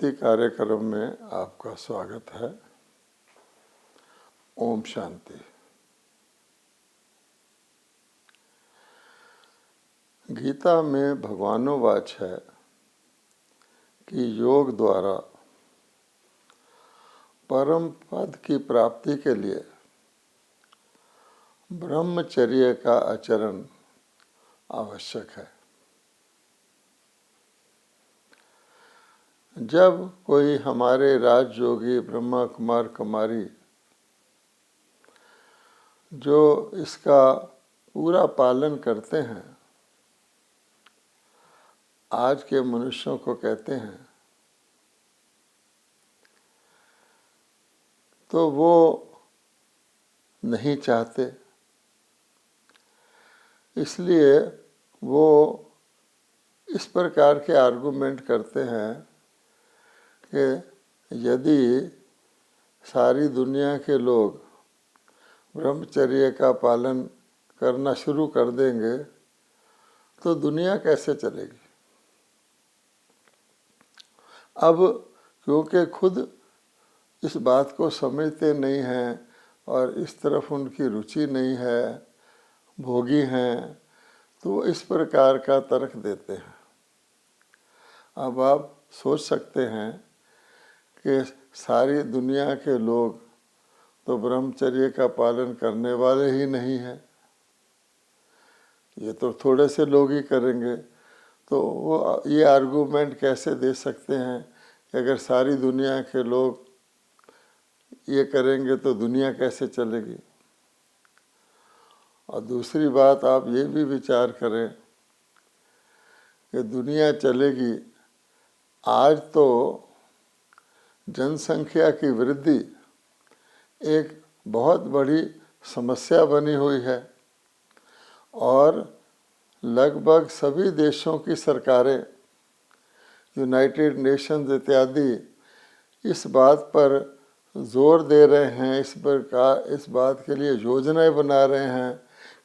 प्राप्ति कार्यक्रम में आपका स्वागत है। ओम शांति। गीता में भगवानोवाच है कि योग द्वारा परम पद की प्राप्ति के लिए ब्रह्मचर्य का आचरण आवश्यक है। जब कोई हमारे राजयोगी ब्रह्मा कुमार कुमारी जो इसका पूरा पालन करते हैं, आज के मनुष्यों को कहते हैं, तो वो नहीं चाहते, इसलिए वो इस प्रकार के आर्गुमेंट करते हैं कि यदि सारी दुनिया के लोग ब्रह्मचर्य का पालन करना शुरू कर देंगे तो दुनिया कैसे चलेगी। अब क्योंकि खुद इस बात को समझते नहीं हैं और इस तरफ उनकी रुचि नहीं है, भोगी हैं, तो इस प्रकार का तर्क देते हैं। अब आप सोच सकते हैं कि सारी दुनिया के लोग तो ब्रह्मचर्य का पालन करने वाले ही नहीं हैं, ये तो थोड़े से लोग ही करेंगे। तो वो ये आर्गूमेंट कैसे दे सकते हैं कि अगर सारी दुनिया के लोग ये करेंगे तो दुनिया कैसे चलेगी। और दूसरी बात आप ये भी विचार करें कि दुनिया चलेगी, आज तो जनसंख्या की वृद्धि एक बहुत बड़ी समस्या बनी हुई है और लगभग सभी देशों की सरकारें, यूनाइटेड नेशंस इत्यादि इस बात पर जोर दे रहे हैं, इस बात के लिए योजनाएं बना रहे हैं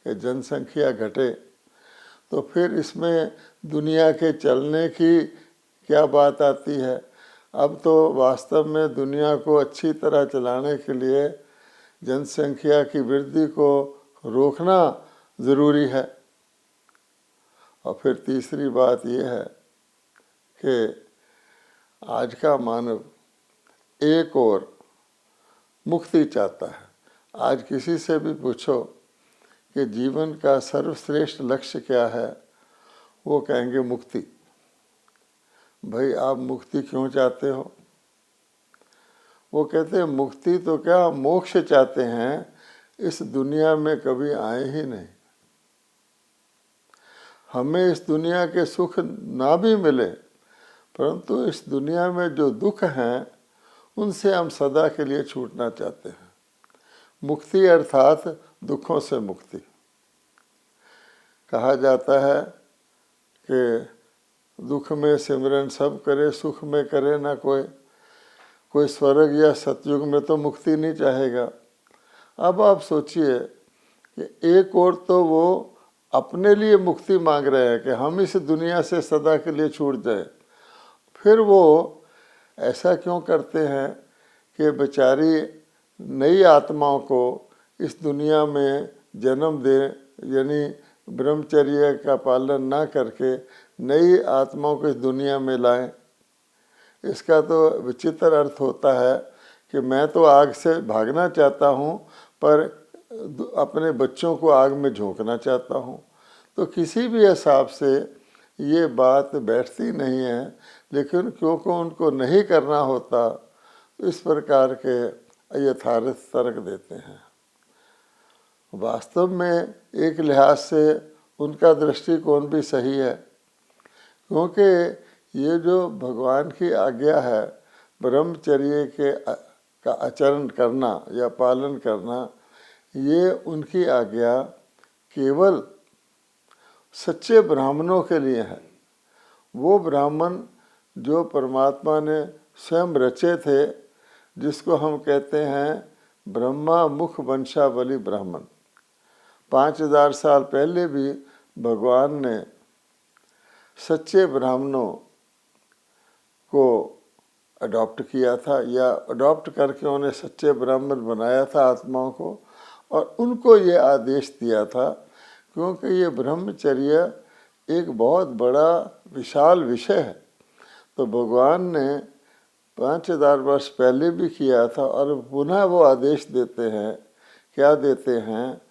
कि जनसंख्या घटे। तो फिर इसमें दुनिया के चलने की क्या बात आती है। अब तो वास्तव में दुनिया को अच्छी तरह चलाने के लिए जनसंख्या की वृद्धि को रोकना ज़रूरी है। और फिर तीसरी बात यह है कि आज का मानव एक और मुक्ति चाहता है। आज किसी से भी पूछो कि जीवन का सर्वश्रेष्ठ लक्ष्य क्या है, वो कहेंगे मुक्ति। भाई आप मुक्ति क्यों चाहते हो? वो कहते हैं मुक्ति तो क्या, मोक्ष चाहते हैं, इस दुनिया में कभी आए ही नहीं। हमें इस दुनिया के सुख ना भी मिले, परंतु इस दुनिया में जो दुख हैं उनसे हम सदा के लिए छूटना चाहते हैं। मुक्ति अर्थात दुखों से मुक्ति। कहा जाता है कि दुख में सिमरन सब करे, सुख में करे ना कोई। कोई स्वर्ग या सतयुग में तो मुक्ति नहीं चाहेगा। अब आप सोचिए कि एक और तो वो अपने लिए मुक्ति मांग रहे हैं कि हम इस दुनिया से सदा के लिए छूट जाए, फिर वो ऐसा क्यों करते हैं कि बेचारी नई आत्माओं को इस दुनिया में जन्म दे, यानी ब्रह्मचर्य का पालन ना करके नई आत्माओं को इस दुनिया में लाएं। इसका तो विचित्र अर्थ होता है कि मैं तो आग से भागना चाहता हूँ पर अपने बच्चों को आग में झोंकना चाहता हूँ। तो किसी भी हिसाब से ये बात बैठती नहीं है, लेकिन क्योंकि उनको नहीं करना होता तो इस प्रकार के यथार्थ तर्क देते हैं। वास्तव में एक लिहाज से उनका दृष्टिकोण भी सही है, क्योंकि ये जो भगवान की आज्ञा है ब्रह्मचर्य का आचरण करना या पालन करना, ये उनकी आज्ञा केवल सच्चे ब्राह्मणों के लिए है। वो ब्राह्मण जो परमात्मा ने स्वयं रचे थे, जिसको हम कहते हैं ब्रह्मा मुख वंशावली ब्राह्मण। 5000 साल पहले भी भगवान ने सच्चे ब्राह्मणों को अडॉप्ट किया था या अडॉप्ट करके उन्हें सच्चे ब्राह्मण बनाया था आत्माओं को, और उनको ये आदेश दिया था, क्योंकि ये ब्रह्मचर्य एक बहुत बड़ा विशाल विषय है। तो भगवान ने 5000 वर्ष पहले भी किया था और पुनः वो आदेश देते हैं। क्या देते हैं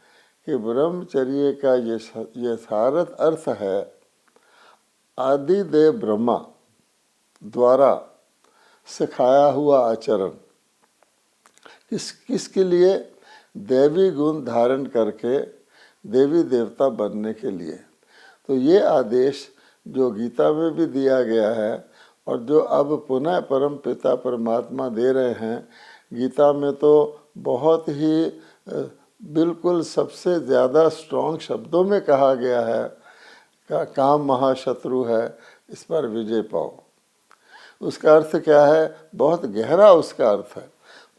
कि ब्रह्मचर्य का ये सारथ अर्थ है आदिदेव ब्रह्मा द्वारा सिखाया हुआ आचरण। किसके लिए? दैवी गुण धारण करके देवी देवता बनने के लिए। तो ये आदेश जो गीता में भी दिया गया है और जो अब पुनः परम पिता परमात्मा दे रहे हैं, गीता में तो बहुत ही बिल्कुल सबसे ज़्यादा स्ट्रॉन्ग शब्दों में कहा गया है काम महाशत्रु है, इस पर विजय पाओ। उसका अर्थ क्या है? बहुत गहरा उसका अर्थ है।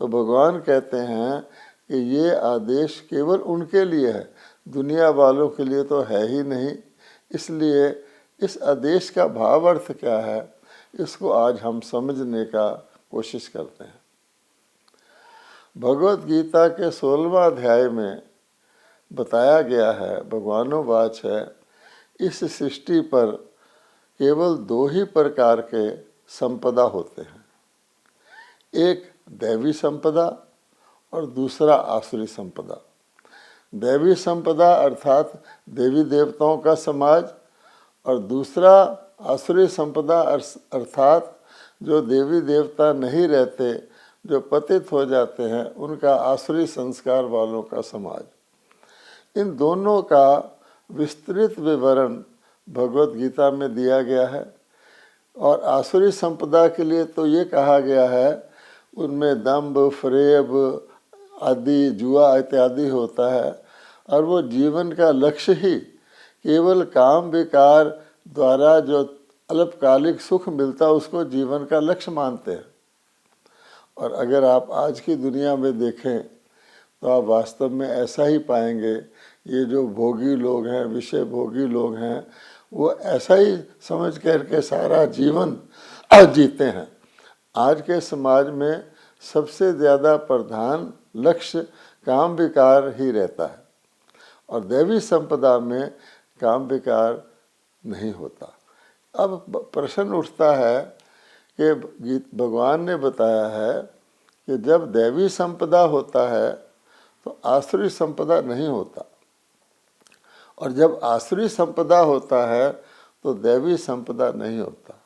तो भगवान कहते हैं कि ये आदेश केवल उनके लिए है, दुनिया वालों के लिए तो है ही नहीं। इसलिए इस आदेश का भाव अर्थ क्या है, इसको आज हम समझने का कोशिश करते हैं। भगवत गीता के 16वां अध्याय में बताया गया है, भगवानोवाच है, इस सृष्टि पर केवल 2 ही प्रकार के संपदा होते हैं, एक दैवी संपदा और दूसरा आसुरी संपदा। दैवी संपदा अर्थात देवी देवताओं का समाज, और दूसरा आसुरी संपदा अर्थात जो देवी देवता नहीं रहते, जो पतित हो जाते हैं, उनका आसुरी संस्कार वालों का समाज। इन दोनों का विस्तृत विवरण भगवत गीता में दिया गया है। और आसुरी संपदा के लिए तो ये कहा गया है, उनमें दंभ, फरेब आदि, जुआ इत्यादि होता है, और वो जीवन का लक्ष्य ही केवल काम विकार द्वारा जो अल्पकालिक सुख मिलता है उसको जीवन का लक्ष्य मानते हैं। और अगर आप आज की दुनिया में देखें तो आप वास्तव में ऐसा ही पाएंगे, ये जो भोगी लोग हैं, विषय भोगी लोग हैं, वो ऐसा ही समझ करके सारा जीवन जीते हैं। आज के समाज में सबसे ज़्यादा प्रधान लक्ष्य काम विकार ही रहता है, और दैवी संपदा में काम विकार नहीं होता। अब प्रश्न उठता है कि भगवान ने बताया है कि जब दैवी संपदा होता है तो आसुरी संपदा नहीं होता, और जब आसुरी संपदा होता है तो दैवी संपदा नहीं होता।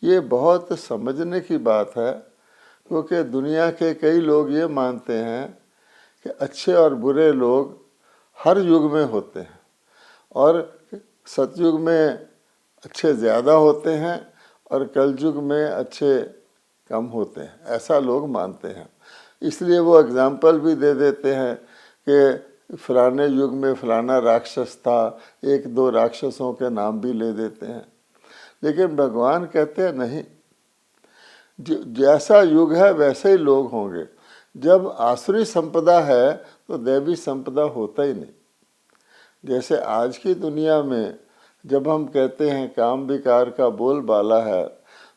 ये बहुत समझने की बात है, क्योंकि दुनिया के कई लोग ये मानते हैं कि अच्छे और बुरे लोग हर युग में होते हैं, और सतयुग में अच्छे ज़्यादा होते हैं और कलयुग में अच्छे कम होते हैं, ऐसा लोग मानते हैं। इसलिए वो एग्जाम्पल भी दे देते हैं कि फलाने युग में फलाना राक्षस था, 1-2 राक्षसों के नाम भी ले देते हैं। लेकिन भगवान कहते हैं नहीं, जैसा युग है वैसे ही लोग होंगे। जब आसुरी संपदा है तो दैवी संपदा होता ही नहीं। जैसे आज की दुनिया में जब हम कहते हैं काम विकार का बोलबाला है,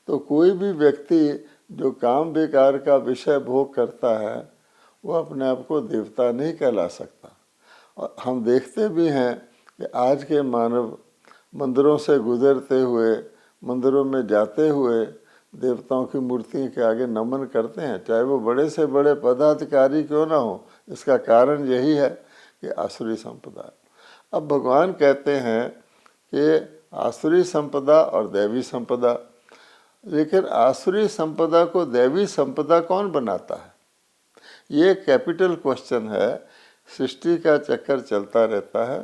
तो कोई भी व्यक्ति जो काम विकार का विषय भोग करता है वो अपने आप को देवता नहीं कहला सकता। और हम देखते भी हैं कि आज के मानव मंदिरों से गुजरते हुए, मंदिरों में जाते हुए देवताओं की मूर्ति के आगे नमन करते हैं, चाहे वो बड़े से बड़े पदाधिकारी क्यों ना हो। इसका कारण यही है कि आसुरी संपदा है। अब भगवान कहते हैं कि आसुरी संपदा और दैवी संपदा, लेकिन आसुरी संपदा को दैवी संपदा कौन बनाता है? ये कैपिटल क्वेश्चन है। सृष्टि का चक्कर चलता रहता है।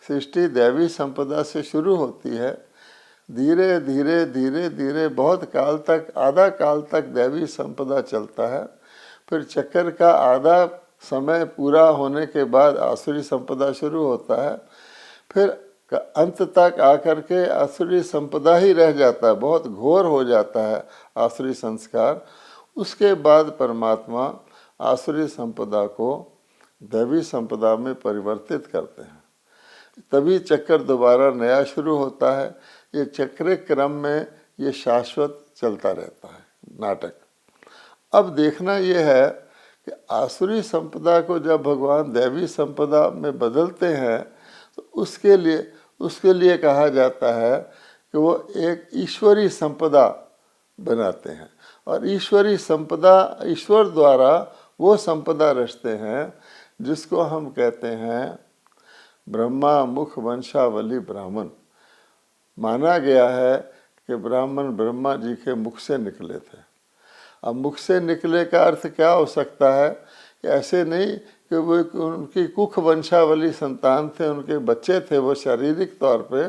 सृष्टि दैवी संपदा से शुरू होती है, धीरे धीरे धीरे धीरे बहुत काल तक, आधा काल तक दैवी संपदा चलता है। फिर चक्कर का आधा समय पूरा होने के बाद आसुरी संपदा शुरू होता है। फिर अंत तक आकर के आसुरी संपदा ही रह जाता है, बहुत घोर हो जाता है आसुरी संस्कार। उसके बाद परमात्मा आसुरी संपदा को दैवी संपदा में परिवर्तित करते हैं, तभी चक्कर दोबारा नया शुरू होता है। ये चक्र क्रम में ये शाश्वत चलता रहता है। नाटक। अब देखना ये है कि आसुरी संपदा को जब भगवान दैवी संपदा में बदलते हैं तो उसके लिए कहा जाता है कि वो एक ईश्वरी संपदा बनाते हैं, और ईश्वरी संपदा ईश्वर द्वारा वो संपदा रचते हैं जिसको हम कहते हैं ब्रह्मा मुख वंशावली ब्राह्मण। माना गया है कि ब्राह्मण ब्रह्मा जी के मुख से निकले थे। अब मुख से निकले का अर्थ क्या हो सकता है कि ऐसे नहीं कि वो उनकी कुख वंशावली संतान थे, उनके बच्चे थे वो शारीरिक तौर पे,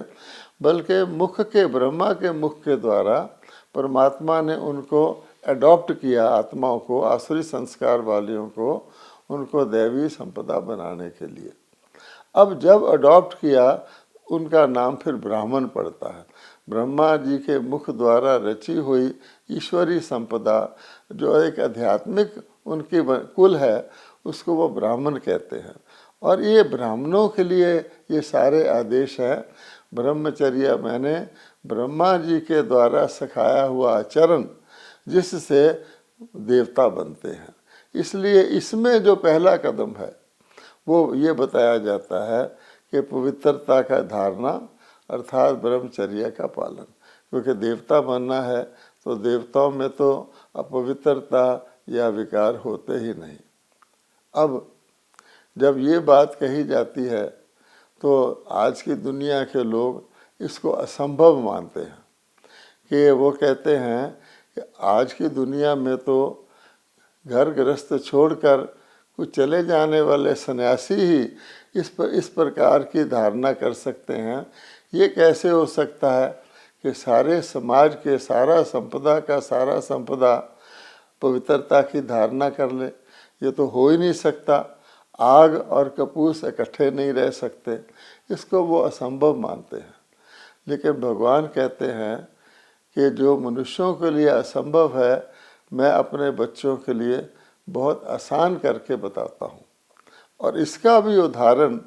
बल्कि मुख के ब्रह्मा के मुख के द्वारा परमात्मा ने उनको अडॉप्ट किया, आत्माओं को, आसुरी संस्कार वालियों को, उनको दैवी संपदा बनाने के लिए। अब जब अडॉप्ट किया उनका नाम फिर ब्राह्मण पड़ता है। ब्रह्मा जी के मुख द्वारा रची हुई ईश्वरी संपदा जो एक आध्यात्मिक उनकी कुल है, उसको वो ब्राह्मण कहते हैं। और ये ब्राह्मणों के लिए ये सारे आदेश हैं। ब्रह्मचर्य मैंने ब्रह्मा जी के द्वारा सिखाया हुआ आचरण जिससे देवता बनते हैं। इसलिए इसमें जो पहला कदम है वो ये बताया जाता है कि पवित्रता का धारणा अर्थात ब्रह्मचर्य का पालन, क्योंकि देवता बनना है तो देवताओं में तो अपवित्रता या विकार होते ही नहीं। अब जब ये बात कही जाती है तो आज की दुनिया के लोग इसको असंभव मानते हैं कि वो कहते हैं कि आज की दुनिया में तो घर गृहस्थ छोड़कर कुछ चले जाने वाले सन्यासी ही इस प्रकार की धारणा कर सकते हैं। ये कैसे हो सकता है कि सारे समाज के सारा संपदा पवित्रता की धारणा कर ले? ये तो हो ही नहीं सकता। आग और कपूस इकट्ठे नहीं रह सकते। इसको वो असंभव मानते हैं। लेकिन भगवान कहते हैं कि जो मनुष्यों के लिए असंभव है मैं अपने बच्चों के लिए बहुत आसान करके बताता हूँ। और इसका भी उदाहरण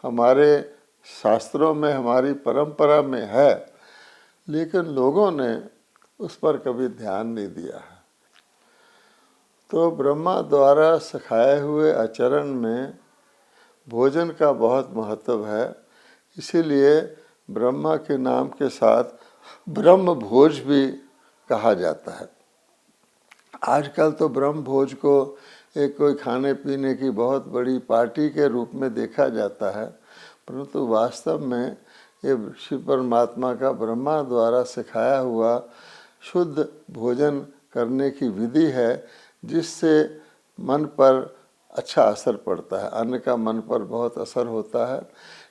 हमारे शास्त्रों में, हमारी परंपरा में है, लेकिन लोगों ने उस पर कभी ध्यान नहीं दिया है। तो ब्रह्मा द्वारा सिखाए हुए आचरण में भोजन का बहुत महत्व है। इसीलिए ब्रह्मा के नाम के साथ ब्रह्म भोज भी कहा जाता है। आजकल तो ब्रह्म भोज को एक कोई खाने पीने की बहुत बड़ी पार्टी के रूप में देखा जाता है, परंतु वास्तव में ये शिव परमात्मा का ब्रह्मा द्वारा सिखाया हुआ शुद्ध भोजन करने की विधि है जिससे मन पर अच्छा असर पड़ता है। अन्न का मन पर बहुत असर होता है।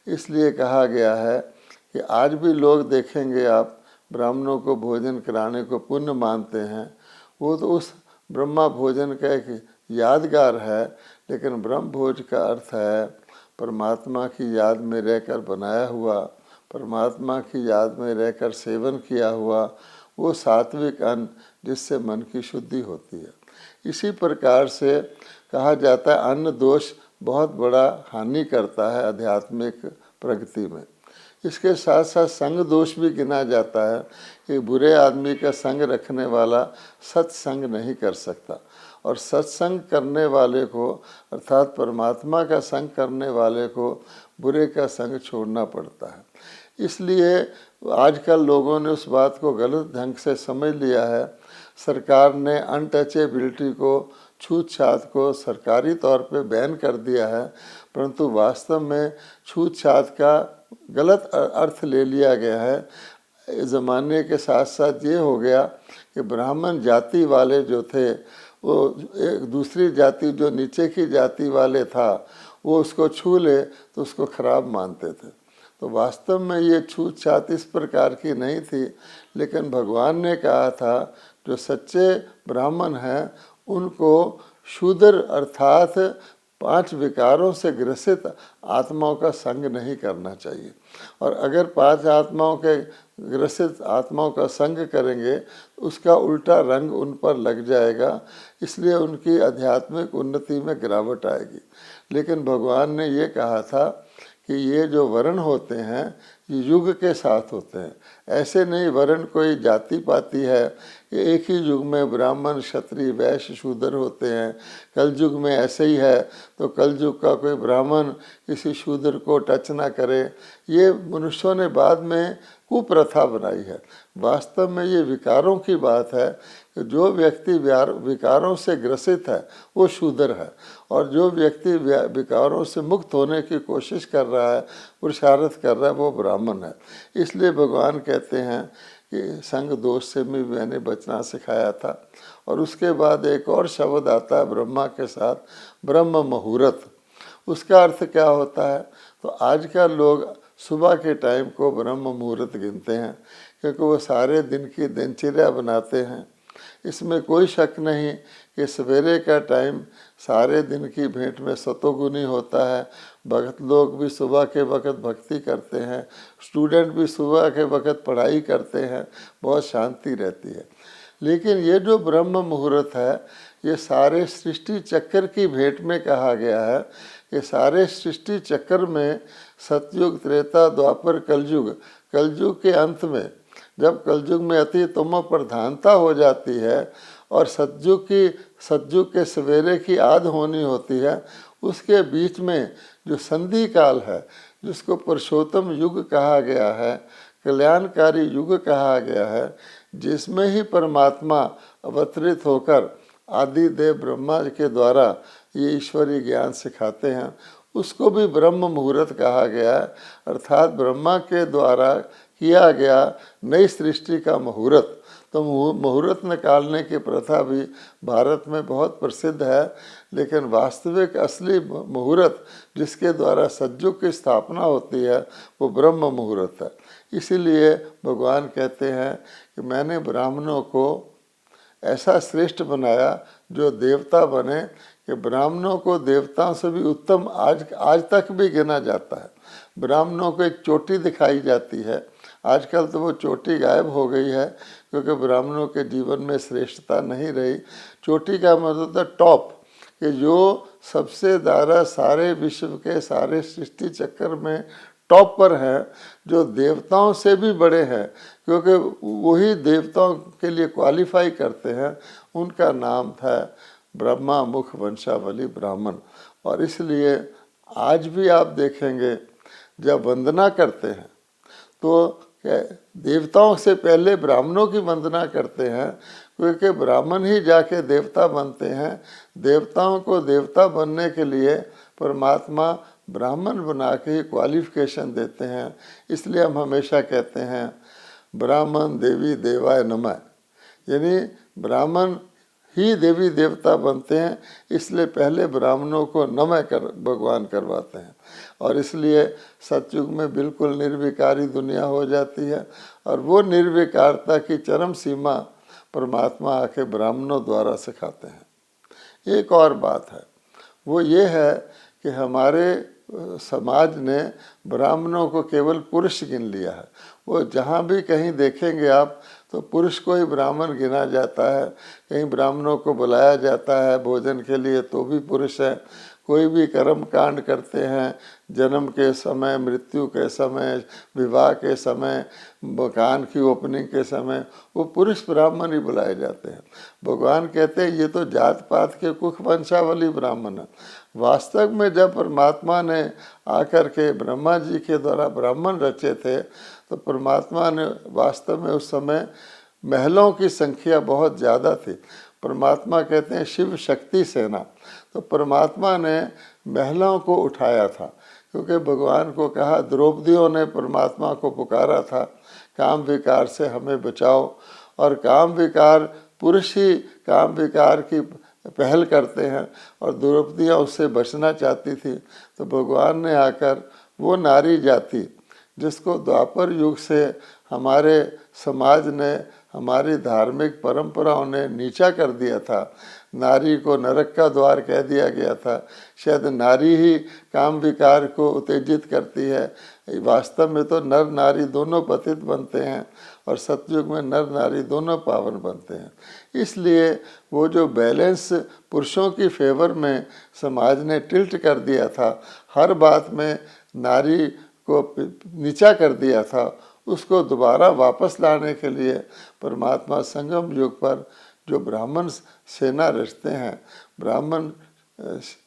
इसलिए कहा गया है कि आज भी लोग देखेंगे आप ब्राह्मणों को भोजन कराने को पुण्य मानते हैं। वो तो उस ब्रह्मा भोजन का एक यादगार है, लेकिन ब्रह्म भोज का अर्थ है परमात्मा की याद में रहकर बनाया हुआ, परमात्मा की याद में रहकर सेवन किया हुआ वो सात्विक अन्न जिससे मन की शुद्धि होती है। इसी प्रकार से कहा जाता है अन्न दोष बहुत बड़ा हानि करता है आध्यात्मिक प्रगति में। इसके साथ साथ संग दोष भी गिना जाता है कि बुरे आदमी का संग रखने वाला सत्संग नहीं कर सकता, और सत्संग करने वाले को अर्थात परमात्मा का संग करने वाले को बुरे का संग छोड़ना पड़ता है। इसलिए आजकल लोगों ने उस बात को गलत ढंग से समझ लिया है। सरकार ने अनटचेबिलिटी को, छूत छात को सरकारी तौर पे बैन कर दिया है, परंतु वास्तव में छूत छात का गलत अर्थ ले लिया गया है। ज़माने के साथ साथ ये हो गया कि ब्राह्मण जाति वाले जो थे वो एक दूसरी जाति जो नीचे की जाति वाले था वो उसको छू ले तो उसको खराब मानते थे। तो वास्तव में ये छूत छात इस प्रकार की नहीं थी, लेकिन भगवान ने कहा था जो सच्चे ब्राह्मण हैं उनको शूद्र अर्थात 5 विकारों से ग्रसित आत्माओं का संग नहीं करना चाहिए। और अगर 5 आत्माओं के ग्रसित आत्माओं का संग करेंगे तो उसका उल्टा रंग उन पर लग जाएगा, इसलिए उनकी आध्यात्मिक उन्नति में गिरावट आएगी। लेकिन भगवान ने ये कहा था कि ये जो वर्ण होते हैं ये युग के साथ होते हैं। ऐसे नहीं वर्ण कोई जाति पाति है कि एक ही युग में ब्राह्मण क्षत्रिय वैश्य शूद्र होते हैं, कल युग में ऐसे ही है, तो कल युग का कोई ब्राह्मण किसी शूद्र को टच ना करे, ये मनुष्यों ने बाद में कुप्रथा बनाई है। वास्तव में ये विकारों की बात है कि जो व्यक्ति विकारों से ग्रसित है वो शूद्र है, और जो व्यक्ति विकारों से मुक्त होने की कोशिश कर रहा है, पुरुषार्थ कर रहा है, वो ब्राह्मण है। इसलिए भगवान कहते हैं कि संग दोष से भी मैंने बचना सिखाया था। और उसके बाद एक और शब्द आता है ब्रह्मा के साथ, ब्रह्म मुहूर्त। उसका अर्थ क्या होता है? तो आजकल लोग सुबह के टाइम को ब्रह्म मुहूर्त गिनते हैं, क्योंकि वो सारे दिन की दिनचर्या बनाते हैं। इसमें कोई शक नहीं कि सवेरे का टाइम सारे दिन की भेंट में सतोगुनी होता है। भक्त लोग भी सुबह के वक़्त भक्ति करते हैं, स्टूडेंट भी सुबह के वक़्त पढ़ाई करते हैं, बहुत शांति रहती है। लेकिन ये जो ब्रह्म मुहूर्त है, ये सारे सृष्टि चक्र की भेंट में कहा गया है कि सारे सृष्टि चक्र में सतयुग, त्रेता, द्वापर, कलयुग के अंत में, जब कलयुग में अति तमो प्रधानता हो जाती है और सतयुग के सवेरे की आध होनी होती है, उसके बीच में जो संधि काल है, जिसको पुरुषोत्तम युग कहा गया है, कल्याणकारी युग कहा गया है, जिसमें ही परमात्मा अवतरित होकर आदि देव ब्रह्मा के द्वारा ये ईश्वरीय ज्ञान सिखाते हैं, उसको भी ब्रह्म मुहूर्त कहा गया है। अर्थात ब्रह्मा के द्वारा किया गया नई सृष्टि का मुहूर्त। तो मुहूर्त निकालने की प्रथा भी भारत में बहुत प्रसिद्ध है, लेकिन वास्तविक असली मुहूर्त जिसके द्वारा सतयुग की स्थापना होती है वो ब्रह्म मुहूर्त है। इसीलिए भगवान कहते हैं कि मैंने ब्राह्मणों को ऐसा श्रेष्ठ बनाया जो देवता बने, कि ब्राह्मणों को देवताओं से भी उत्तम आज तक भी गिना जाता है। ब्राह्मणों को एक चोटी दिखाई जाती है, आजकल तो वो चोटी गायब हो गई है, क्योंकि ब्राह्मणों के जीवन में श्रेष्ठता नहीं रही। चोटी का मतलब था टॉप, कि जो सबसे ज़्यादा सारे विश्व के सारे सृष्टि चक्र में टॉप पर हैं, जो देवताओं से भी बड़े हैं, क्योंकि वही देवताओं के लिए क्वालिफाई करते हैं, उनका नाम था ब्रह्मा मुख वंशावली ब्राह्मण। और इसलिए आज भी आप देखेंगे जब वंदना करते हैं तो देवताओं से पहले ब्राह्मणों की वंदना करते हैं, क्योंकि ब्राह्मण ही जाके देवता बनते हैं। देवताओं को देवता बनने के लिए परमात्मा ब्राह्मण बना के ही क्वालिफिकेशन देते हैं। इसलिए हम हमेशा कहते हैं ब्राह्मण देवी देवाय नमः, यानी ब्राह्मण ही देवी देवता बनते हैं, इसलिए पहले ब्राह्मणों को नमः कर भगवान करवाते हैं। और इसलिए सतयुग में बिल्कुल निर्विकारी दुनिया हो जाती है, और वो निर्विकारता की चरम सीमा परमात्मा आके ब्राह्मणों द्वारा सिखाते हैं। एक और बात है, वो ये है कि हमारे समाज ने ब्राह्मणों को केवल पुरुष गिन लिया है। वो जहाँ भी कहीं देखेंगे आप तो पुरुष को ही ब्राह्मण गिना जाता है। कहीं ब्राह्मणों को बुलाया जाता है भोजन के लिए तो भी पुरुष है। कोई भी कर्म कांड करते हैं, जन्म के समय, मृत्यु के समय, विवाह के समय, मकान की ओपनिंग के समय, वो पुरुष ब्राह्मण ही बुलाए जाते हैं। भगवान कहते हैं ये तो जात पात के कुख वंशावली ब्राह्मण है। वास्तव में जब परमात्मा ने आकर के ब्रह्मा जी के द्वारा ब्राह्मण रचे थे, तो परमात्मा ने वास्तव में उस समय महलों की संख्या बहुत ज़्यादा थी। परमात्मा कहते हैं शिव शक्ति सेना। तो परमात्मा ने महलों को उठाया था, क्योंकि भगवान को कहा, द्रौपदियों ने परमात्मा को पुकारा था, काम विकार से हमें बचाओ। और काम विकार, पुरुष ही काम विकार की पहल करते हैं, और द्रौपदियाँ उससे बचना चाहती थी। तो भगवान ने आकर वो नारी जाति जिसको द्वापर युग से हमारे समाज ने, हमारी धार्मिक परंपराओं ने नीचा कर दिया था, नारी को नरक का द्वार कह दिया गया था, शायद नारी ही काम विकार को उत्तेजित करती है। वास्तव में तो नर नारी दोनों पतित बनते हैं, और सतयुग में नर नारी दोनों पावन बनते हैं। इसलिए वो जो बैलेंस पुरुषों की फेवर में समाज ने टिल्ट कर दिया था, हर बात में नारी को नीचा कर दिया था, उसको दोबारा वापस लाने के लिए परमात्मा संगम युग पर जो ब्राह्मण सेना रचते हैं, ब्राह्मण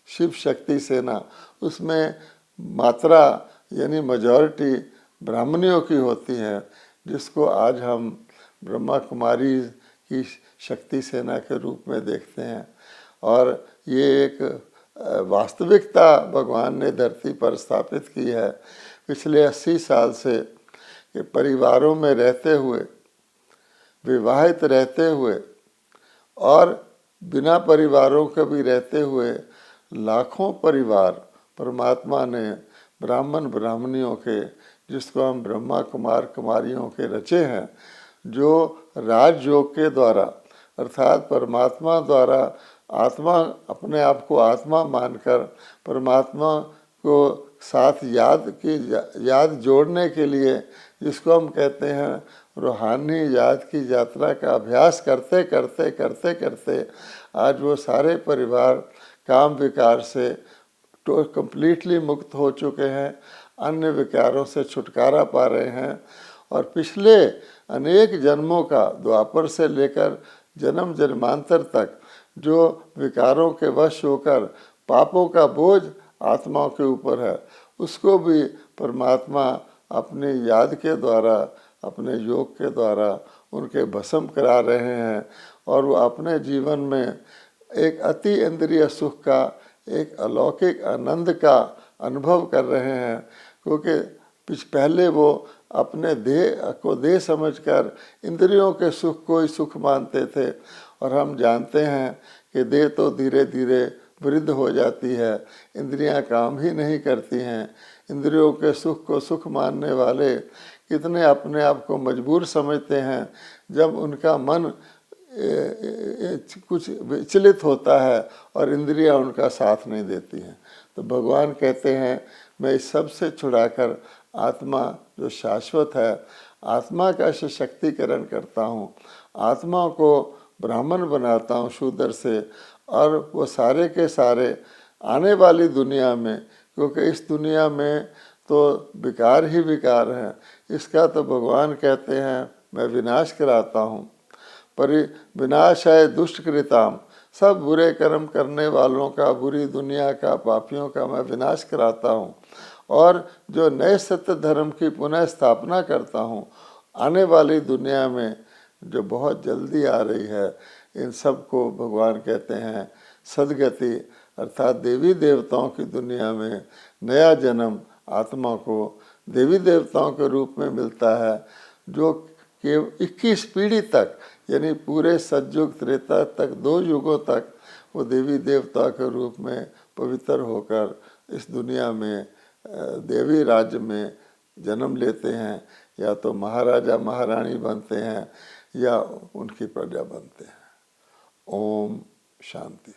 शिव शक्ति सेना, उसमें मात्रा यानी मेजॉरिटी ब्राह्मणियों की होती है, जिसको आज हम ब्रह्मा कुमारी की शक्ति सेना के रूप में देखते हैं। और ये एक वास्तविकता भगवान ने धरती पर स्थापित की है पिछले 80 साल से, कि परिवारों में रहते हुए, विवाहित रहते हुए और बिना परिवारों के भी रहते हुए लाखों परिवार परमात्मा ने ब्राह्मण ब्राह्मणियों के, जिसको हम ब्रह्मा कुमार कुमारियों के रचे हैं, जो राजयोग के द्वारा अर्थात परमात्मा द्वारा आत्मा, अपने आप को आत्मा मानकर परमात्मा को साथ याद जोड़ने के लिए, जिसको हम कहते हैं रूहानी याद की यात्रा का अभ्यास करते करते करते करते आज वो सारे परिवार काम विकार से तो कम्प्लीटली मुक्त हो चुके हैं, अन्य विकारों से छुटकारा पा रहे हैं। और पिछले अनेक जन्मों का, द्वापर से लेकर जन्म जन्मांतर तक, जो विकारों के वश होकर पापों का बोझ आत्माओं के ऊपर है, उसको भी परमात्मा अपनी याद के द्वारा, अपने योग के द्वारा उनके भस्म करा रहे हैं। और वो अपने जीवन में एक अति इंद्रिय सुख का, एक अलौकिक आनंद का अनुभव कर रहे हैं, क्योंकि पहले वो अपने देह को देह समझकर इंद्रियों के सुख को ही सुख मानते थे। और हम जानते हैं कि देह तो धीरे धीरे वृद्ध हो जाती है, इंद्रियां काम ही नहीं करती हैं। इंद्रियों के सुख को सुख मानने वाले कितने अपने आप को मजबूर समझते हैं जब उनका मन कुछ विचलित होता है और इंद्रियां उनका साथ नहीं देती हैं। तो भगवान कहते हैं, मैं इस सब से छुड़ाकर आत्मा जो शाश्वत है, आत्मा का सशक्तिकरण करता हूँ, आत्मा को ब्राह्मण बनाता हूँ शूद्र से। और वो सारे के सारे आने वाली दुनिया में, क्योंकि इस दुनिया में तो विकार ही विकार हैं, इसका तो भगवान कहते हैं मैं विनाश कराता हूँ। विनाशाय दुष्टकृताम, सब बुरे कर्म करने वालों का, बुरी दुनिया का, पापियों का मैं विनाश कराता हूँ। और जो नए सत्य धर्म की पुनः स्थापना करता हूँ आने वाली दुनिया में, जो बहुत जल्दी आ रही है। इन सब को भगवान कहते हैं सदगति, अर्थात देवी देवताओं की दुनिया में नया जन्म आत्मा को देवी देवताओं के रूप में मिलता है, जो कि 21 पीढ़ी तक, यानी पूरे सतयुग त्रेता तक, 2 युगों तक वो देवी देवता के रूप में पवित्र होकर इस दुनिया में देवी राज्य में जन्म लेते हैं, या तो महाराजा महारानी बनते हैं या उनकी प्रजा बनते हैं। ओम शांति।